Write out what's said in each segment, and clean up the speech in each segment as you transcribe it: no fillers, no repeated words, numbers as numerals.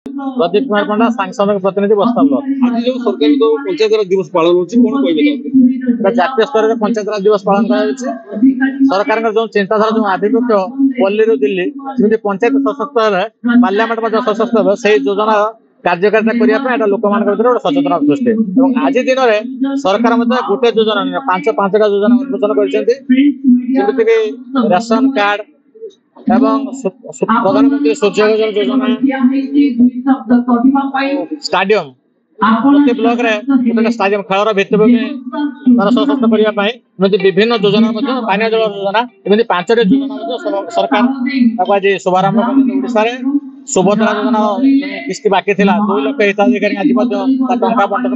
प्रदीप कुमार पंडा सांसद प्रतिनिधि बस्ता ब्लॉक। आज जो सरकार जो पंचायत राज दिवस पालन होछि कोन कहबे जातीय स्तर में पंचायत राज दिवस पालन सरकार जो चिंताधारा जो आधिपत्य पल्ली दिल्ली जमी पंचायत सशक्त है पार्लियामेंट सशक्त है से योजना कार्यकारिता करने लोक भर सचेतना सृष्टि आज दिन में सरकार गोटे योजना पांचटा योजना उन्मोचन कर राशन कार्ड एवं प्रधानमंत्री सूर्य योजना स्टाडियम प्रति ब्लॉक रे स्टाडियम खेलर भित्तिभूमि तार सशक्त करने विभिन्न योजना पानी जल योजना एमती 5टी योजना सरकार आज शुभारंभ कर सुभद्रा योजना किस्ती बाकी थी 2 लाख हिताधिकारी आज टंका बंटन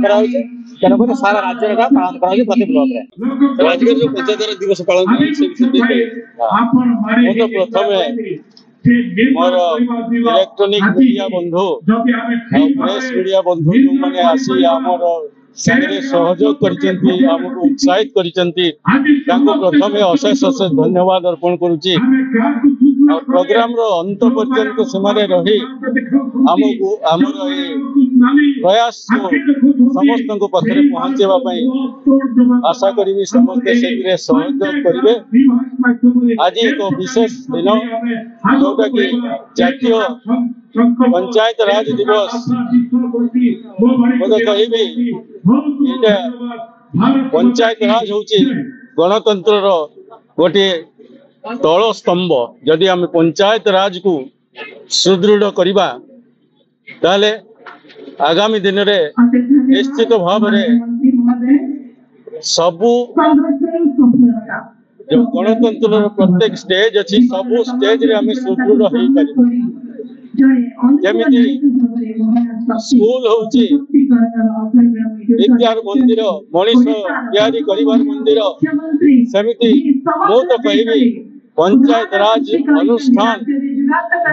तेणुक सारा राज्य पालन कर प्रति ब्लॉक आज जो पंचायत राज दिवस पालन प्रथम मोर इलेक्ट्रॉनिक मीडिया बंधु प्रेस मीडिया बंधु जो मैंने आसी आमर सारे सहयोग करचंती हमको उत्साहित करचंती ताको प्रथमे अशेष अशेष धन्यवाद अर्पण करूची और प्रोग्राम रो अंत पर्यंत सेमारे रही हमको हमर प्रयास को समस्त को पाखरे पहुंचेबा पई आशा करी समस्त से सहयोग करिवे। आज एक विशेष दिन जोटा कि जातीय पंचायत राज दिवस मत कहबी पंचायत राज होची गणतंत्र रो गोटे तल स्तंभ। जदि आम पंचायत राज को सुदृढ़ करबा ताले आगामी दिन रे निश्चित भाव रे सबू जो गणतंत्र प्रत्येक स्टेज अच्छी सबू स्टेज रे आम सुदृढ़ हो पार जमी स्कूल होची विद्यार मंदिर मनीष तैयारी करिवार मंदिर सेमिति मो तो कहबी पंचायत राज अनुष्ठान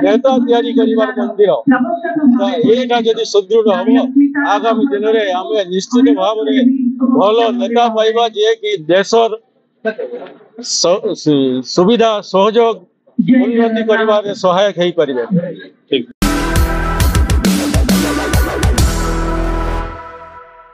नेता तैयारी करिवार मंदिर तो एटा जदि सुदृढ़ हम आगामी दिन में आम निश्चित भाव में भल नेता पाइबा जे कि देशर सुविधा सहयोग उन्नति करिवार सहायक हो पारे।